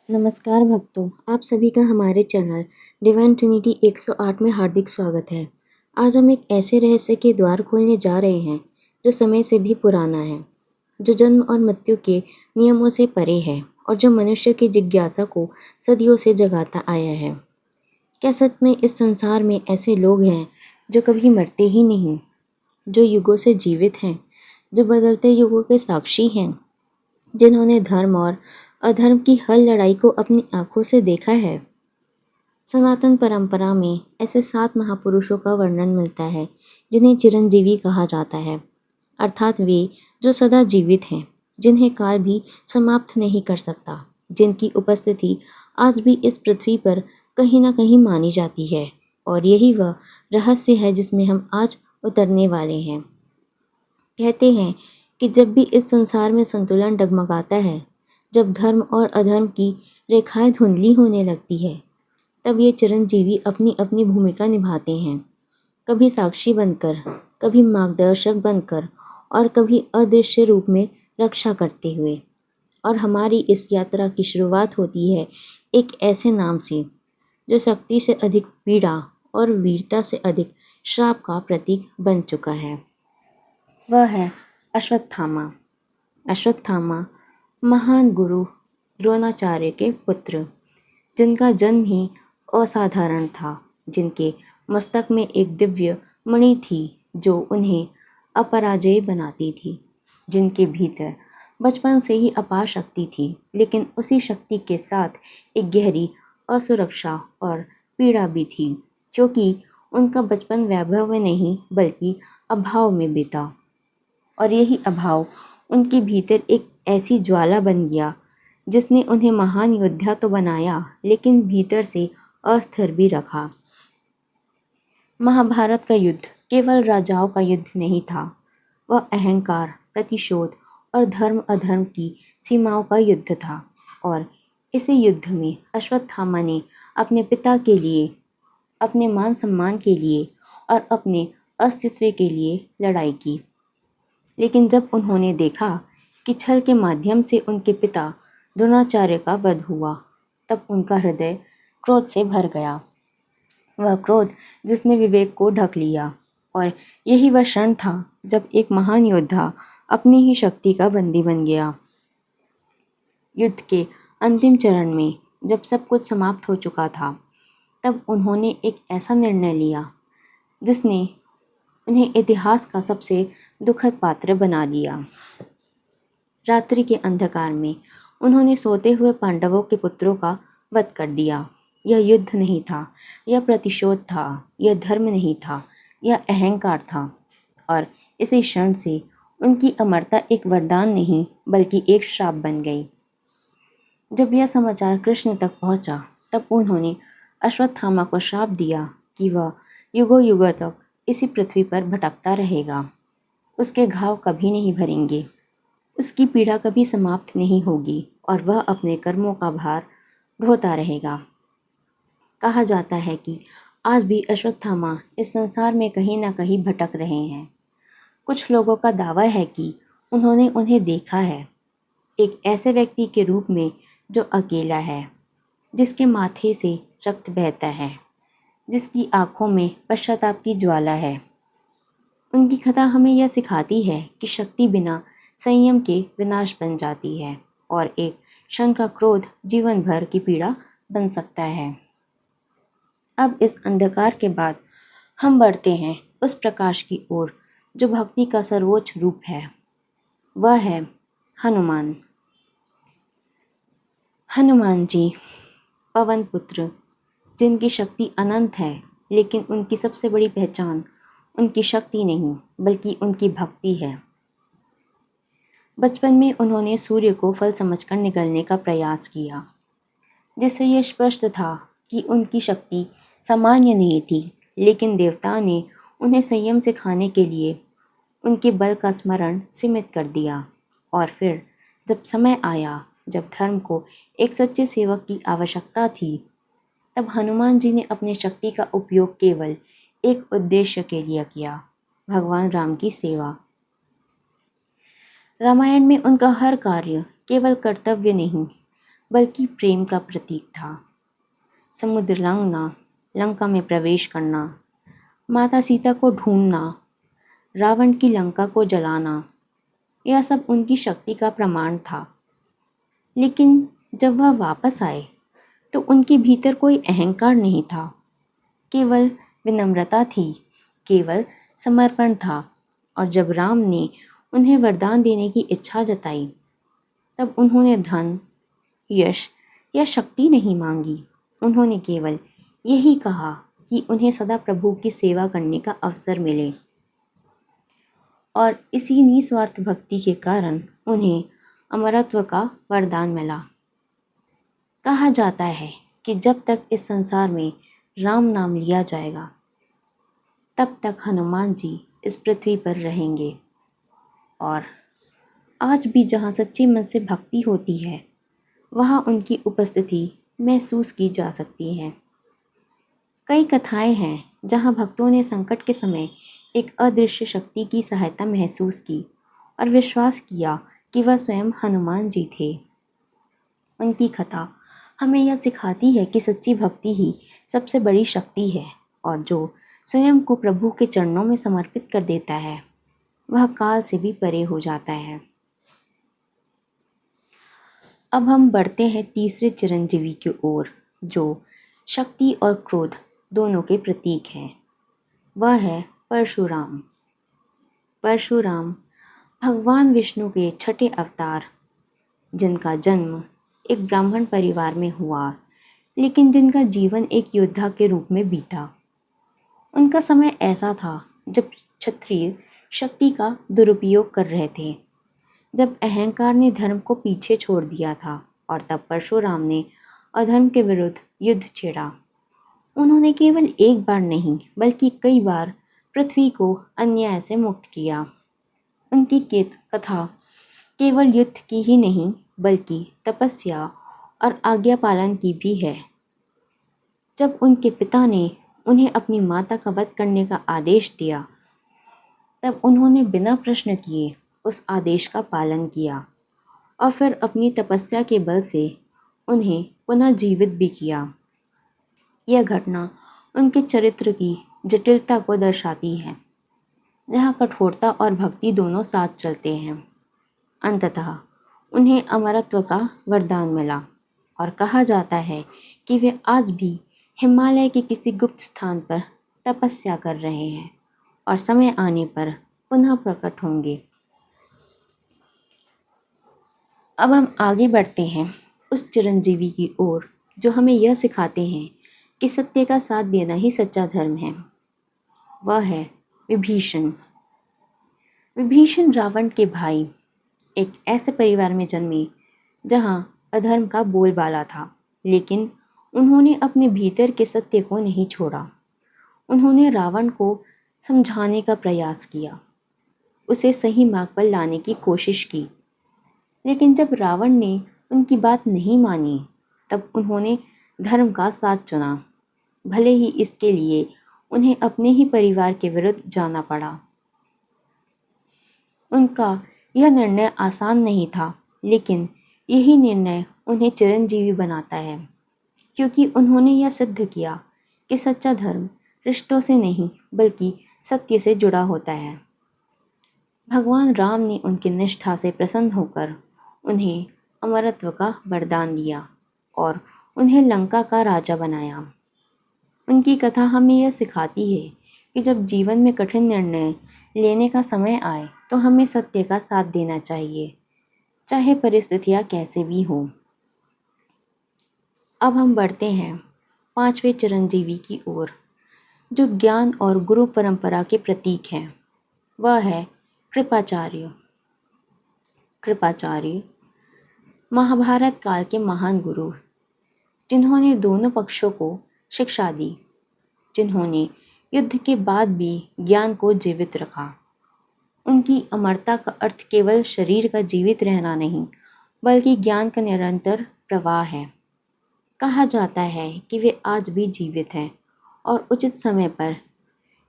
नमस्कार भक्तों, आप सभी का हमारे चैनल डिवाइन ट्रिनिटी 108 में हार्दिक स्वागत है। आज हम एक ऐसे रहस्य के द्वार खोलने जा रहे हैं जो समय से भी पुराना है, जो जन्म और मृत्यु के नियमों से परे है और जो मनुष्य की जिज्ञासा को सदियों से जगाता आया है। क्या सच में इस संसार में ऐसे लोग हैं जो कभी मरते ही नहीं, जो युगों से जीवित हैं, जो बदलते युगों के साक्षी हैं, जिन्होंने धर्म और अधर्म की हर लड़ाई को अपनी आंखों से देखा है? सनातन परंपरा में ऐसे 7 महापुरुषों का वर्णन मिलता है जिन्हें चिरंजीवी कहा जाता है, अर्थात वे जो सदा जीवित हैं, जिन्हें काल भी समाप्त नहीं कर सकता, जिनकी उपस्थिति आज भी इस पृथ्वी पर कहीं ना कहीं मानी जाती है। और यही वह रहस्य है जिसमें हम आज उतरने वाले हैं। कहते हैं कि जब भी इस संसार में संतुलन डगमगाता है, जब धर्म और अधर्म की रेखाएं धुंधली होने लगती है, तब ये चिरंजीवी अपनी अपनी भूमिका निभाते हैं, कभी साक्षी बनकर, कभी मार्गदर्शक बनकर और कभी अदृश्य रूप में रक्षा करते हुए। और हमारी इस यात्रा की शुरुआत होती है एक ऐसे नाम से जो शक्ति से अधिक पीड़ा और वीरता से अधिक श्राप का प्रतीक बन चुका है। वह है अश्वत्थामा। अश्वत्थामा महान गुरु द्रोणाचार्य के पुत्र, जिनका जन्म ही असाधारण था, जिनके मस्तक में एक दिव्य मणि थी जो उन्हें अपराजेय बनाती थी, जिनके भीतर बचपन से ही अपार शक्ति थी, लेकिन उसी शक्ति के साथ एक गहरी असुरक्षा और पीड़ा भी थी, क्योंकि उनका बचपन वैभव में नहीं बल्कि अभाव में बीता। और यही अभाव उनके भीतर एक ऐसी ज्वाला बन गया जिसने उन्हें महान योद्धा तो बनाया, लेकिन भीतर से अस्थिर भी रखा। महाभारत का युद्ध केवल राजाओं का युद्ध नहीं था, वह अहंकार, प्रतिशोध और धर्म अधर्म की सीमाओं का युद्ध था। और इसी युद्ध में अश्वत्थामा ने अपने पिता के लिए, अपने मान सम्मान के लिए और अपने अस्तित्व के लिए लड़ाई की। लेकिन जब उन्होंने देखा कि छल के माध्यम से उनके पिता द्रोणाचार्य का वध हुआ, तब उनका हृदय क्रोध से भर गया। वह क्रोध जिसने विवेक को ढक लिया। और यही वह क्षण था जब एक महान योद्धा अपनी ही शक्ति का बंदी बन गया। युद्ध के अंतिम चरण में जब सब कुछ समाप्त हो चुका था, तब उन्होंने एक ऐसा निर्णय लिया जिसने उन्हें इतिहास का सबसे दुखद पात्र बना दिया। रात्रि के अंधकार में उन्होंने सोते हुए पांडवों के पुत्रों का वध कर दिया। यह युद्ध नहीं था, यह प्रतिशोध था, यह धर्म नहीं था, यह अहंकार था। और इसी क्षण से उनकी अमरता एक वरदान नहीं बल्कि एक श्राप बन गई। जब यह समाचार कृष्ण तक पहुंचा, तब उन्होंने अश्वत्थामा को श्राप दिया कि वह युगों युगों तक इसी पृथ्वी पर भटकता रहेगा। उसके घाव कभी नहीं भरेंगे, उसकी पीड़ा कभी समाप्त नहीं होगी और वह अपने कर्मों का भार ढोता रहेगा। कहा जाता है कि आज भी अश्वत्थामा इस संसार में कहीं ना कहीं भटक रहे हैं। कुछ लोगों का दावा है कि उन्होंने उन्हें देखा है, एक ऐसे व्यक्ति के रूप में जो अकेला है, जिसके माथे से रक्त बहता है, जिसकी आंखों में पश्चाताप की ज्वाला है। उनकी कथा हमें यह सिखाती है कि शक्ति बिना संयम के विनाश बन जाती है और एक क्षण का क्रोध जीवन भर की पीड़ा बन सकता है। अब इस अंधकार के बाद हम बढ़ते हैं उस प्रकाश की ओर जो भक्ति का सर्वोच्च रूप है। वह है हनुमान। हनुमान जी पवन पुत्र, जिनकी शक्ति अनंत है, लेकिन उनकी सबसे बड़ी पहचान उनकी शक्ति नहीं बल्कि उनकी भक्ति है। बचपन में उन्होंने सूर्य को फल समझकर निगलने का प्रयास किया, जिससे यह स्पष्ट था कि उनकी शक्ति सामान्य नहीं थी, लेकिन देवता ने उन्हें संयम सिखाने के लिए उनके बल का स्मरण सीमित कर दिया। और फिर जब समय आया, जब धर्म को एक सच्चे सेवक की आवश्यकता थी, तब हनुमान जी ने अपनी शक्ति का उपयोग केवल एक उद्देश्य के लिए किया, भगवान राम की सेवा। रामायण में उनका हर कार्य केवल कर्तव्य नहीं बल्कि प्रेम का प्रतीक था। समुद्र लांघना, लंका में प्रवेश करना, माता सीता को ढूंढना, रावण की लंका को जलाना, यह सब उनकी शक्ति का प्रमाण था। लेकिन जब वह वापस आए तो उनके भीतर कोई अहंकार नहीं था, केवल विनम्रता थी, केवल समर्पण था। और जब राम ने उन्हें वरदान देने की इच्छा जताई, तब उन्होंने धन, यश या शक्ति नहीं मांगी। उन्होंने केवल यही कहा कि उन्हें सदा प्रभु की सेवा करने का अवसर मिले। और इसी निस्वार्थ भक्ति के कारण उन्हें अमरत्व का वरदान मिला। कहा जाता है कि जब तक इस संसार में राम नाम लिया जाएगा, तब तक हनुमान जी इस पृथ्वी पर रहेंगे। और आज भी जहाँ सच्चे मन से भक्ति होती है, वहाँ उनकी उपस्थिति महसूस की जा सकती है। कई कथाएं हैं जहाँ भक्तों ने संकट के समय एक अदृश्य शक्ति की सहायता महसूस की और विश्वास किया कि वह स्वयं हनुमान जी थे। उनकी कथा हमें यह सिखाती है कि सच्ची भक्ति ही सबसे बड़ी शक्ति है, और जो स्वयं को प्रभु के चरणों में समर्पित कर देता है, वह काल से भी परे हो जाता है। अब हम बढ़ते हैं तीसरे चिरंजीवी की ओर, जो शक्ति और क्रोध दोनों के प्रतीक हैं। वह है परशुराम। परशुराम भगवान विष्णु के छठे अवतार, जिनका जन्म एक ब्राह्मण परिवार में हुआ, लेकिन जिनका जीवन एक योद्धा के रूप में बीता। उनका समय ऐसा था जब क्षत्रिय शक्ति का दुरुपयोग कर रहे थे, जब अहंकार ने धर्म को पीछे छोड़ दिया था, और तब परशुराम ने अधर्म के विरुद्ध युद्ध छेड़ा। उन्होंने केवल एक बार नहीं, बल्कि कई बार पृथ्वी को अन्याय से मुक्त किया। उनकी कथा केवल युद्ध की ही नहीं, बल्कि तपस्या और आज्ञा पालन की भी है। जब उनके पिता ने उन्हें अपनी माता का वध करने का आदेश दिया, तब उन्होंने बिना प्रश्न किए उस आदेश का पालन किया, और फिर अपनी तपस्या के बल से उन्हें पुनः जीवित भी किया। यह घटना उनके चरित्र की जटिलता को दर्शाती है, जहाँ कठोरता और भक्ति दोनों साथ चलते हैं। अंततः उन्हें अमरत्व का वरदान मिला, और कहा जाता है कि वे आज भी हिमालय के किसी गुप्त स्थान पर तपस्या कर रहे हैं, और समय आने पर पुनः प्रकट होंगे। अब हम आगे बढ़ते हैं उस चिरंजीवी की ओर जो हमें यह सिखाते हैं कि सत्य का साथ देना ही सच्चा धर्म है। वह है विभीषण। विभीषण रावण के भाई एक ऐसे परिवार में जन्मे जहाँ अधर्म का बोलबाला था, लेकिन उन्होंने अपने भीतर के सत्य को नहीं छोड़ा। उन्होंने रावण को समझाने का प्रयास किया, उसे सही मार्ग पर लाने की कोशिश की। लेकिन जब रावण ने उनकी बात नहीं मानी, तब उन्होंने धर्म का साथ चुना, भले ही इसके लिए उन्हें अपने ही परिवार के विरुद्ध जाना पड़ा। उनका यह निर्णय आसान नहीं था, लेकिन यही निर्णय उन्हें चिरंजीवी बनाता है, क्योंकि उन्होंने यह सिद्ध किया कि सच्चा धर्म रिश्तों से नहीं, बल्कि सत्य से जुड़ा होता है। भगवान राम ने उनकी निष्ठा से प्रसन्न होकर उन्हें अमरत्व का वरदान दिया और उन्हें लंका का राजा बनाया। उनकी कथा हमें यह सिखाती है कि जब जीवन में कठिन निर्णय लेने का समय आए, तो हमें सत्य का साथ देना चाहिए, चाहे परिस्थितियाँ कैसे भी हों। अब हम बढ़ते हैं पांचवें चिरंजीवी की ओर, जो ज्ञान और गुरु परंपरा के प्रतीक हैं। वह है कृपाचार्य। कृपाचार्य महाभारत काल के महान गुरु, जिन्होंने दोनों पक्षों को शिक्षा दी, जिन्होंने युद्ध के बाद भी ज्ञान को जीवित रखा। उनकी अमरता का अर्थ केवल शरीर का जीवित रहना नहीं, बल्कि ज्ञान का निरंतर प्रवाह है। कहा जाता है कि वे आज भी जीवित हैं और उचित समय पर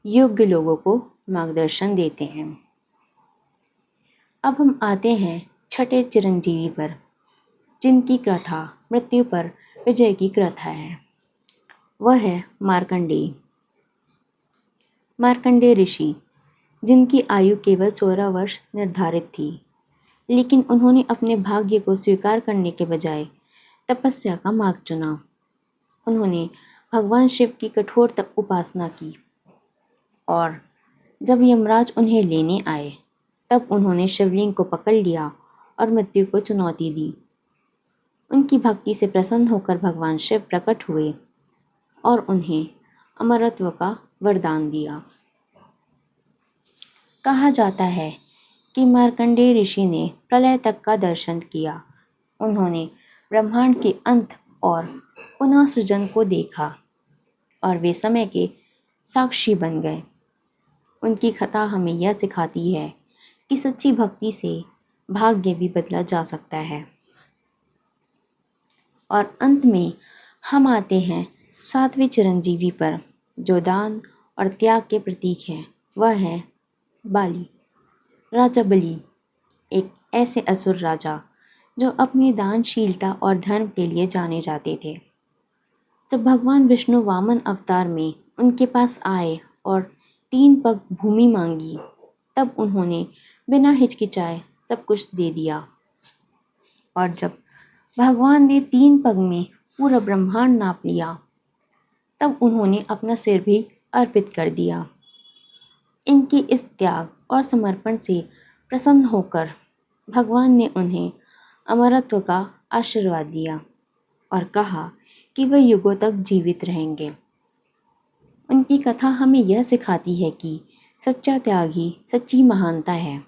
योग्य लोगों को मार्गदर्शन देते हैं। अब हम आते हैं छठे चिरंजीवी पर, जिनकी कथा मृत्यु पर विजय की कथा है। वह है मार्कंडेय। मार्कंडेय ऋषि, जिनकी आयु केवल 16 वर्ष निर्धारित थी, लेकिन उन्होंने अपने भाग्य को स्वीकार करने के बजाय तपस्या का मार्ग चुना। उन्होंने भगवान शिव की कठोर उपासना की और जब यमराज उन्हें लेने आए तब उन्होंने शिवलिंग को पकड़ लिया और मृत्यु को चुनौती दी। उनकी भक्ति से प्रसन्न होकर भगवान शिव प्रकट हुए और उन्हें अमरत्व का वरदान दिया। कहा जाता है कि मार्कंडेय ऋषि ने प्रलय तक का दर्शन किया। उन्होंने ब्रह्मांड के अंत और पुनः सृजन को देखा और वे समय के साक्षी बन गए। उनकी कथा हमें यह सिखाती है कि सच्ची भक्ति से भाग्य भी बदला जा सकता है। और अंत में हम आते हैं 7वें चिरंजीवी पर, जो दान और त्याग के प्रतीक है। वह है बाली। राजा बलि एक ऐसे असुर राजा जो अपनी दानशीलता और धर्म के लिए जाने जाते थे। जब भगवान विष्णु वामन अवतार में उनके पास आए और 3 पग भूमि मांगी, तब उन्होंने बिना हिचकिचाए सब कुछ दे दिया। और जब भगवान ने 3 पग में पूरा ब्रह्मांड नाप लिया, तब उन्होंने अपना सिर भी अर्पित कर दिया। इनके इस त्याग और समर्पण से प्रसन्न होकर भगवान ने उन्हें अमरत्व का आशीर्वाद दिया और कहा कि वह युगों तक जीवित रहेंगे। उनकी कथा हमें यह सिखाती है कि सच्चा त्याग ही सच्ची महानता है।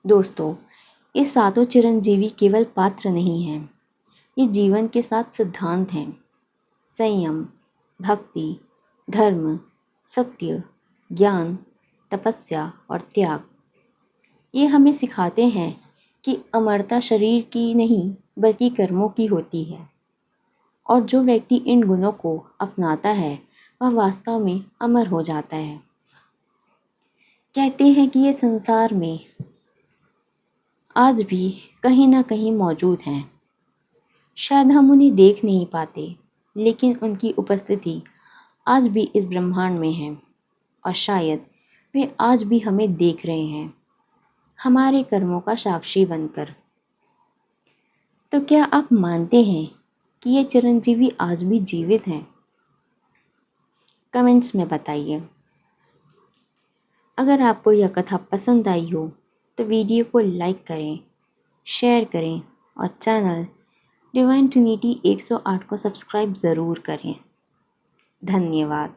दोस्तों, ये 7 चिरंजीवी केवल पात्र नहीं हैं, ये जीवन के 7 सिद्धांत हैं। संयम, भक्ति, धर्म, सत्य, ज्ञान, तपस्या और त्याग। ये हमें सिखाते हैं कि अमरता शरीर की नहीं बल्कि कर्मों की होती है, और जो व्यक्ति इन गुणों को अपनाता है वह वास्तव में अमर हो जाता है। कहते हैं कि ये संसार में आज भी कहीं ना कहीं मौजूद हैं। शायद हम उन्हें देख नहीं पाते, लेकिन उनकी उपस्थिति आज भी इस ब्रह्मांड में है और शायद वे आज भी हमें देख रहे हैं, हमारे कर्मों का साक्षी बनकर। तो क्या आप मानते हैं कि ये चिरंजीवी आज भी जीवित हैं? कमेंट्स में बताइए। अगर आपको यह कथा पसंद आई हो तो वीडियो को लाइक करें, शेयर करें और चैनल डिवाइन ट्रिनिटी 108 को सब्सक्राइब ज़रूर करें। धन्यवाद।